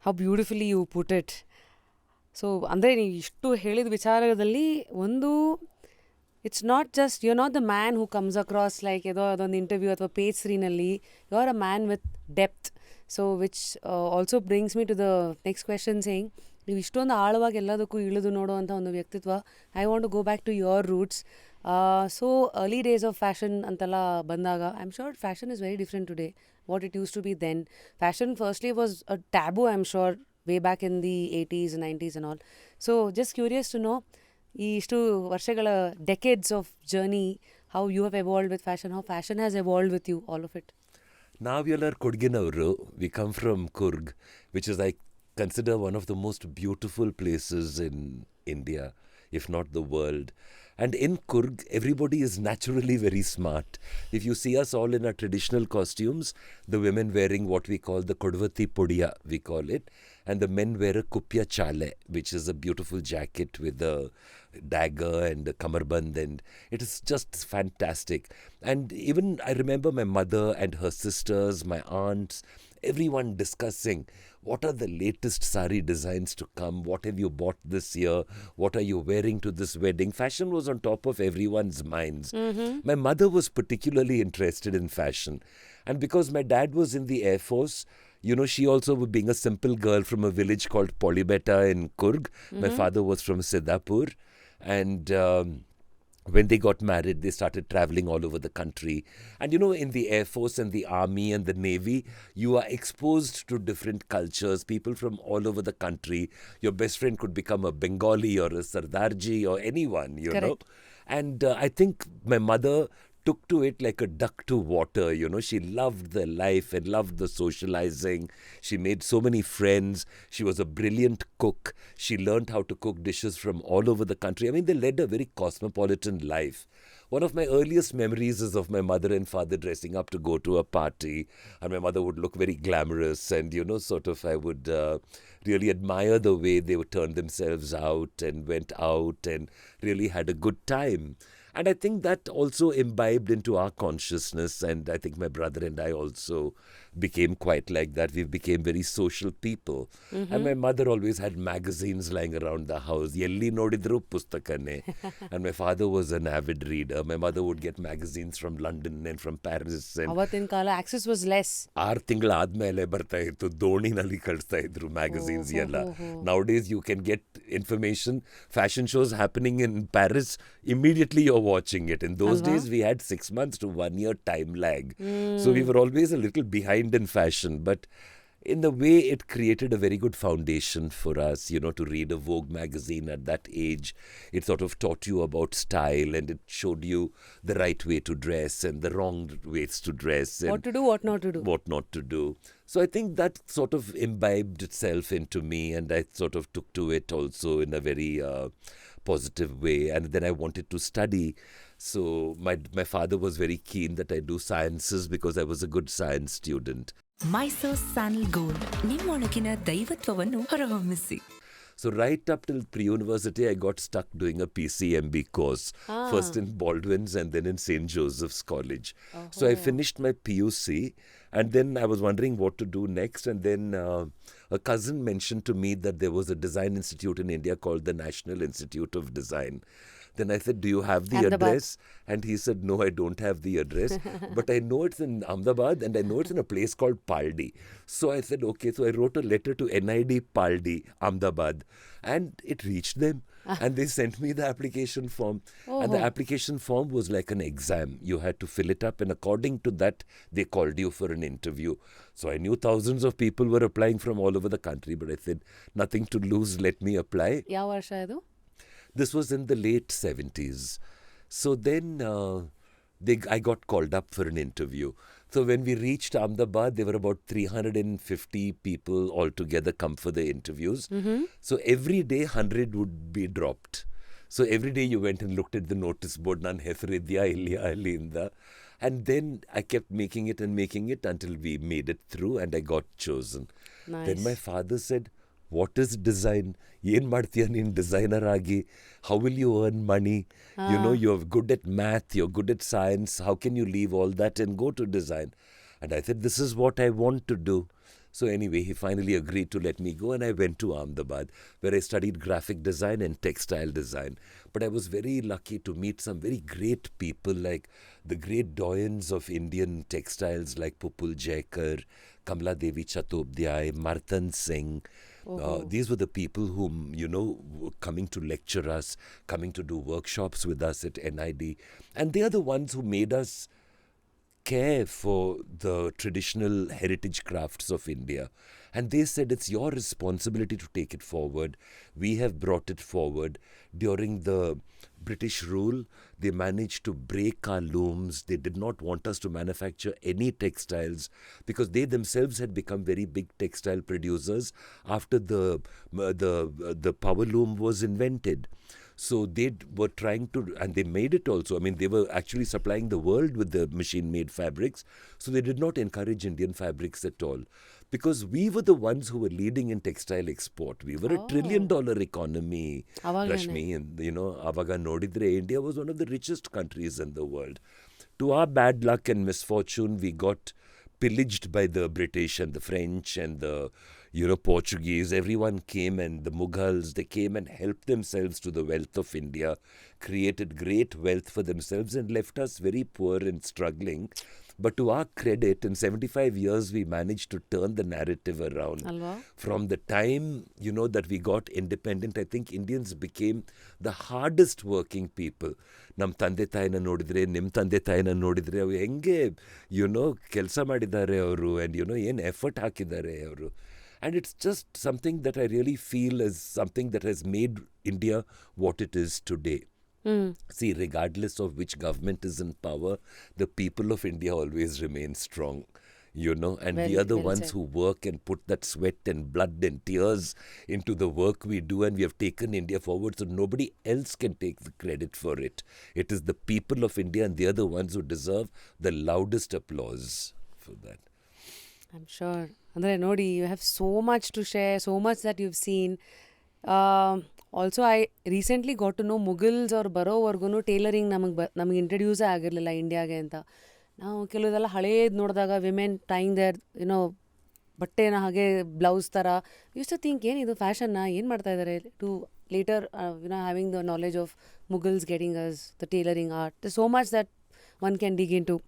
How beautifully you put it. So ಅಂದರೆ ನೀವು ಇಷ್ಟು ಹೇಳಿದ ವಿಚಾರದಲ್ಲಿ ಒಂದು, it's not just you not the man who comes across like ಏನೋ ಅದೊಂದು ಇಂಟರ್ವ್ಯೂ ಅಥವಾ ಪೇಜ್ ಸ್ಕ್ರೀನಲ್ಲಿ, you are a man with depth. So which also brings me to the next question saying, ನೀವು ಇಷ್ಟೊಂದು ಆಳವಾಗಿ ಎಲ್ಲದಕ್ಕೂ ಇಳಿದು ನೋಡುವಂಥ ಒಂದು ವ್ಯಕ್ತಿತ್ವ. I want to go back to your roots. So early days of fashion ಅಂತೆಲ್ಲ ಬಂದಾಗ I am sure fashion is very different today what it used to be then. Fashion firstly was a taboo, I am sure, way back in the 80s, 90s and all. So just curious to know, ಈ ಇಷ್ಟು ವರ್ಷಗಳ decades of journey, how you have evolved with fashion, how fashion has evolved with you, all of it. ನಾವೆಲ್ಲರೂ ಕೊಡಗಿನವರು. We come from Coorg, which is I consider one of the most beautiful places in India, if not the world. And in Kurg, everybody is naturally very smart. If you see us all in our traditional costumes, the women wearing what we call the Kodvati Podiya, we call it, and the men wear a Kupya Chale, which is a beautiful jacket with a dagger and a kamarband, and it is just fantastic. And even I remember my mother and her sisters, my aunts, everyone discussing, what are the latest sari designs to come? What have you bought this year? What are you wearing to this wedding? Fashion was on top of everyone's minds. My mother was particularly interested in fashion. And because my dad was in the Air Force, you know, she also, being a simple girl from a village called Polybeta in Kurg, my father was from Siddhapur. And when they got married, they started traveling all over the country. And you know, in the Air Force and the Army and the Navy, you are exposed to different cultures, people from all over the country. Your best friend could become a Bengali or a Sardarji or anyone, you know. And I think my mother took to it like a duck to water, you know. She loved the life and loved the socializing. She made so many friends. She was a brilliant cook. She learned how to cook dishes from all over the country. I mean, they led a very cosmopolitan life. One of my earliest memories is of my mother and father dressing up to go to a party, and my mother would look very glamorous, and, you know, sort of I would really admire the way they would turn themselves out and went out and really had a good time. And I think that also imbibed into our consciousness, and I think my brother and I also became quite like that. We became very social people. And my mother always had magazines lying around the house. Yelli nodidru pustakane. And my father was an avid reader. My mother would get magazines from London and from Paris. And ಅವತ್ತಿನ ಕಾಲ access was less. 6 ತಿಂಗಳು ಆದ್ಮೇಲೆ ಬರ್ತಾ ಇತ್ತು, ದೋಣಿನಲ್ಲಿ ಕಳಿಸ್ತಾ ಇದ್ರು magazines ಎಲ್ಲ. Nowadays you can get information, fashion shows happening in Paris, immediately you're watching it. In those days we had 6 months to 1 year time lag. So we were always a little behind in fashion, but in the way it created a very good foundation for us, you know, to read a Vogue magazine at that age. It sort of taught you about style, and it showed you the right way to dress and the wrong ways to dress, and What to do, what not to do. what not to do. So I think that sort of imbibed itself into me, and I sort of took to it also in a very positive way. And then I wanted to study. So my father was very keen that I do sciences because I was a good science student. Mysore sandal gold, ನಿಮ್ಮೊಳಗಿನ ದೈವತ್ವವನ್ನು ಹೊರಹೊಮ್ಮಿಸಿ. So right up till pre-university, I got stuck doing a PCMB course, first in Baldwin's and then in St. Joseph's College. So I finished my PUC, and then I was wondering what to do next. And then a cousin mentioned to me that there was a design institute in India called the National Institute of Design. Then I said, do you have the address? And he said, no, I don't have the address. But I know it's in Ahmedabad, and I know it's in a place called Paldi. So I said, okay. So I wrote a letter to NID Paldi, Ahmedabad. And it reached them. And they sent me the application form. And the application form was like an exam. You had to fill it up. And according to that, they called you for an interview. So I knew thousands of people were applying from all over the country. But I said, nothing to lose. Let me apply. ಯಾವ ವರ್ಷ ಇದು? This was in the late 70s. So then I got called up for an interview. So when we reached Ahmedabad, there were about 350 people altogether come for the interviews. So every day 100 would be dropped. So every day you went and looked at the notice board, nan hesaridya ilya alinda. And then I kept making it until we made it through, and I got chosen. Nice. Then my father said, what is design? Yen ಮಾಡ್ತೀಯ ನೀನು designer ಆಗಿ? How will you earn money? You know, you're good at math, you're good at science. How can you leave all that and go to design? And I said, this is what I want to do. So anyway, he finally agreed to let me go, and I went to Ahmedabad, where I studied graphic design and textile design. But I was very lucky to meet some very great people, like the great doyens of Indian textiles, like Pupul Jaikar, Kamla Devi Chattopadhyay, Martan Singh. These were the people whom, were coming to lecture us, coming to do workshops with us at NID. And they are the ones who made us care for the traditional heritage crafts of India. And they said it's your responsibility to take it forward. We have brought it forward. During the British rule, they managed to break our looms. They did not want us to manufacture any textiles because they themselves had become very big textile producers after the power loom was invented. So they were trying to, and they made it also. I mean, they were actually supplying the world with the machine-made fabrics. So they did not encourage Indian fabrics at all. Because we were the ones who were leading in textile export. We were $1 trillion economy, Rashmi. And, Avaga Nodidre, India was one of the richest countries in the world. To our bad luck and misfortune, we got pillaged by the British and the French and the Portuguese. Everyone came, and the Mughals, they came and helped themselves to the wealth of India, created great wealth for themselves and left us very poor and struggling. But to our credit, in 75 years, we managed to turn the narrative around. Alva? From the time, that we got independent, I think Indians became the hardest working people. Nam tande ತಾಯಿನ ನೋಡಿದ್ರೆ, ನಿಮ್ಮ ತಂದೆ ತಾಯಿನ ನೋಡಿದ್ರೆ, ಅವು ಹೆಂಗೆ, ಕೆಲಸ ಮಾಡಿದ್ದಾರೆ ಅವರು, and, ಏನು effort ಹಾಕಿದ್ದಾರೆ ಅವರು. And it's just something that I really feel is something that has made India what it is today. See, regardless of which government is in power, the people of India always remain strong, and we are the ones who work and put that sweat and blood and tears into the work we do, and we have taken India forward, so nobody else can take the credit for it. It is the people of India, and they are the ones who deserve the loudest applause for that. I'm sure. Andre Nodi, you have so much to share, so much that you've seen. Also, I recently got to know Mughals or ಬರೋವರೆಗೂ tailoring ನಮಗೆ ಇಂಟ್ರಡ್ಯೂಸೇ ಆಗಿರಲಿಲ್ಲ ಇಂಡಿಯಾಗೆ ಅಂತ. ನಾವು ಕೆಲವುದೆಲ್ಲ ಹಳೇದು ನೋಡಿದಾಗ women tying there ಬಟ್ಟೆನ ಹಾಗೆ ಬ್ಲೌಸ್ ಥರ ಯೂಸ್ ಟು ಥಿಂಕ್ ಏನಿದು ಫ್ಯಾಷನ್ನ ಏನು ಮಾಡ್ತಾ ಇದ್ದಾರೆ to later having the knowledge of Mughals getting us the tailoring art so much that one can dig in to.